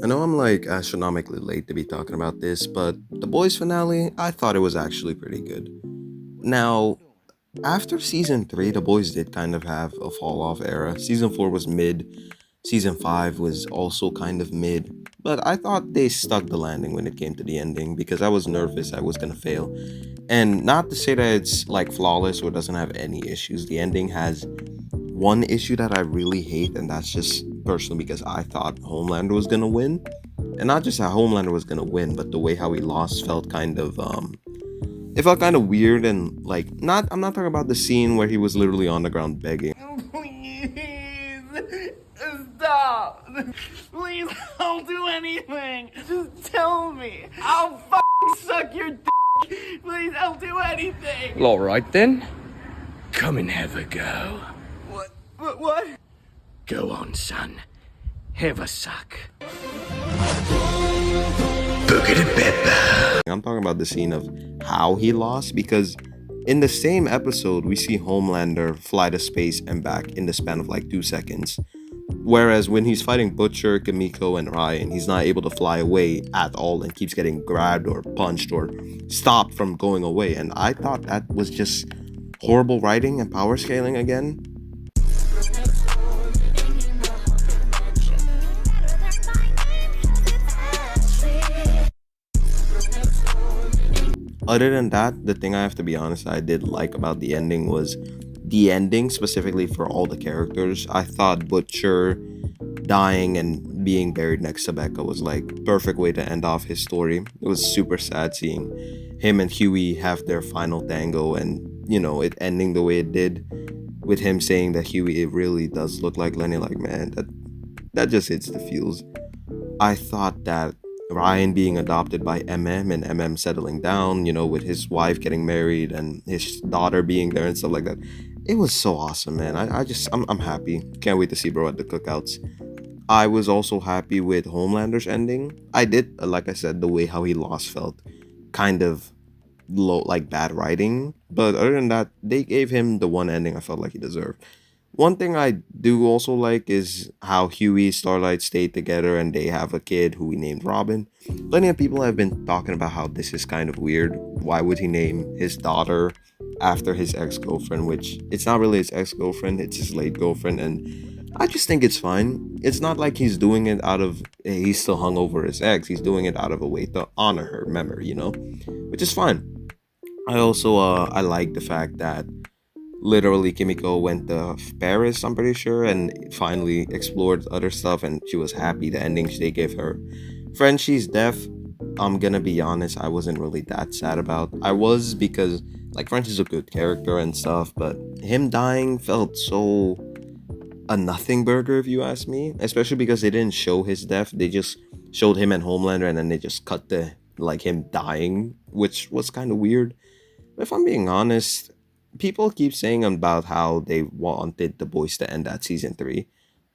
I know I'm like astronomically late to be talking about this, but the boys finale, I thought it was actually pretty good. Now, after season 3, the boys did kind of have a fall off era. Season 4 was mid, season 5 was also kind of mid, but I thought they stuck the landing when it came to the ending because I was nervous I was gonna fail. And not to say that it's like flawless or doesn't have any issues, the ending has one issue that I really hate, and that's just personally because I thought Homelander was gonna win. And not just how Homelander was gonna win, but the way how he lost felt kind of it felt kind of weird and like not I'm not talking about the scene where he was literally on the ground begging. Please stop. Please, I'll do anything. Just tell me. I'll suck your dick. Please, I'll do anything. Well, all right then. Come and have a go. What? Go on, son. Have a suck. I'm talking about the scene of how he lost because in the same episode we see Homelander fly to space and back in the span of like 2 seconds. Whereas when he's fighting Butcher, Kamiko, and Ryan, he's not able to fly away at all and keeps getting grabbed or punched or stopped from going away. And I thought that was just horrible writing and power scaling again. Other than that, the thing I have to be honest I did like about the ending was the ending specifically for all the characters. I thought Butcher dying and being buried next to Becca was like perfect way to end off his story. It was super sad seeing him and Huey have their final tango and it ending the way it did with him saying that Huey it really does look like Lenny. Like man, that just hits the feels. I thought that Ryan being adopted by and settling down, with his wife getting married and his daughter being there and stuff like that. It was so awesome, man. I'm happy. Can't wait to see bro at the cookouts. I was also happy with Homelander's ending. I did, like I said, the way how he lost felt kind of low, like bad writing. But other than that, they gave him the one ending I felt like he deserved. One thing I do also like is how Huey Starlight stayed together and they have a kid who he named Robin. Plenty of people have been talking about how this is kind of weird. Why would he name his daughter after his ex-girlfriend, which it's not really his ex-girlfriend, it's his late girlfriend, and I just think it's fine. It's not like he's doing it out of he's still hung over his ex. He's doing it out of a way to honor her memory, which is fine. I also I like the fact that literally Kimiko went to Paris, I'm pretty sure, and finally explored other stuff, and she was happy the endings they gave her. Frenchie's death, I'm gonna be honest, I wasn't really that sad about. I was because like Frenchie's a good character and stuff, but him dying felt so a nothing burger if you ask me, especially because they didn't show his death. They just showed him and Homelander and then they just cut the like him dying, which was kind of weird. If I'm being honest, people keep saying about how they wanted the boys to end at season 3.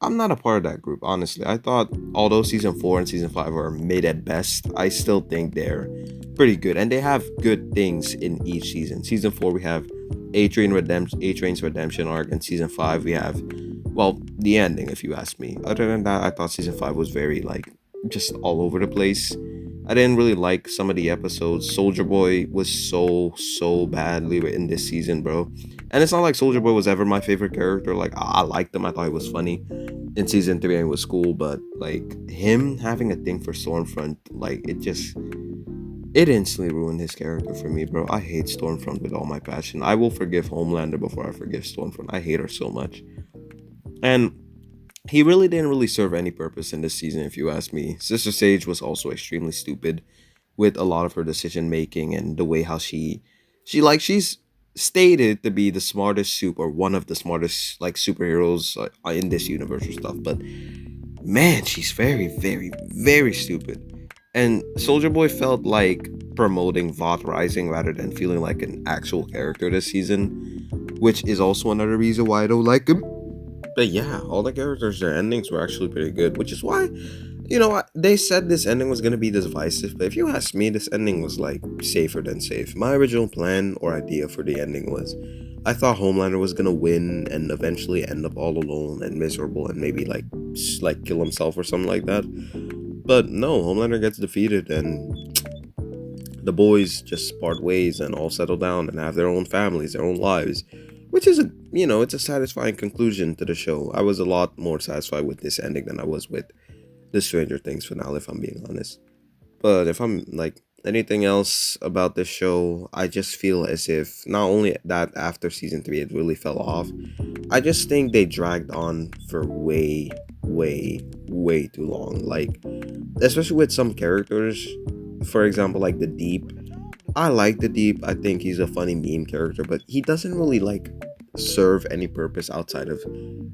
I'm not a part of that group, honestly. I thought although season 4 and season 5 are mid at best, I still think they're pretty good and they have good things in each season. Season 4 we have A Train's redemption arc, and season 5 we have the ending if you ask me. Other than that, I thought season 5 was very like just all over the place. I didn't really like some of the episodes. Soldier Boy was so badly written this season, bro. And it's not like Soldier Boy was ever my favorite character. Like I liked him. I thought he was funny in season 3 and it was cool, but like him having a thing for Stormfront, like it instantly ruined his character for me, bro. I hate Stormfront with all my passion. I will forgive Homelander before I forgive Stormfront. I hate her so much. And he really didn't really serve any purpose in this season, if you ask me. Sister Sage was also extremely stupid with a lot of her decision making and the way how she's stated to be the smartest soup or one of the smartest like superheroes in this universe or stuff, but man, she's very, very, very stupid. And Soldier Boy felt like promoting Vought Rising rather than feeling like an actual character this season, which is also another reason why I don't like him. But yeah, all the characters, their endings were actually pretty good, which is why, they said this ending was going to be divisive, but if you ask me, this ending was like safer than safe. My original plan or idea for the ending was I thought Homelander was going to win and eventually end up all alone and miserable and maybe like kill himself or something like that. But no, Homelander gets defeated and the boys just part ways and all settle down and have their own families, their own lives, which is it's a satisfying conclusion to the show. I was a lot more satisfied with this ending than I was with the Stranger Things finale, if I'm being honest. But if I'm like anything else about this show, I just feel as if not only that after season 3 it really fell off, I just think they dragged on for way too long. Like, especially with some characters, for example, like the Deep. I like the Deep. I think he's a funny meme character, but he doesn't really like serve any purpose outside of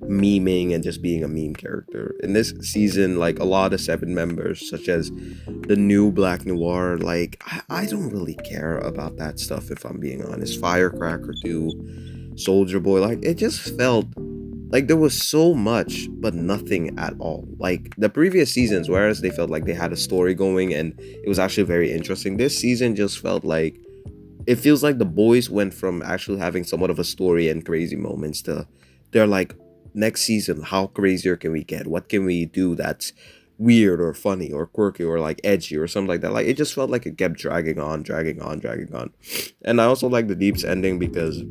memeing and just being a meme character. In this season, like a lot of Seven members, such as the new Black Noir, like I don't really care about that stuff if I'm being honest. Firecracker too, Soldier Boy, like it just felt like there was so much but nothing at all. Like the previous seasons, whereas they felt like they had a story going and it was actually very interesting, this season just felt like it feels like the boys went from actually having somewhat of a story and crazy moments to they're like, next season, how crazier can we get? What can we do that's weird or funny or quirky or like edgy or something like that? Like it just felt like it kept dragging on. And I also like the Deep's ending because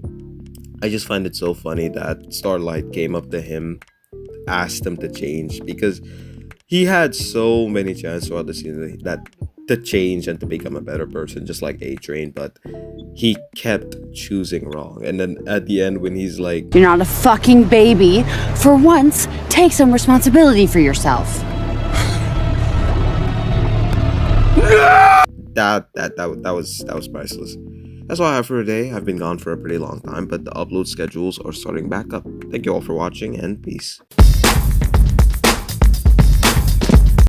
I just find it so funny that Starlight came up to him, asked him to change, because he had so many chances throughout the season that to change and to become a better person, just like A-Train, but he kept choosing wrong. And then at the end, when he's like, You're not a fucking baby. For once, take some responsibility for yourself. that was priceless. That's all I have for today. I've been gone for a pretty long time, but the upload schedules are starting back up. Thank you all for watching, and peace.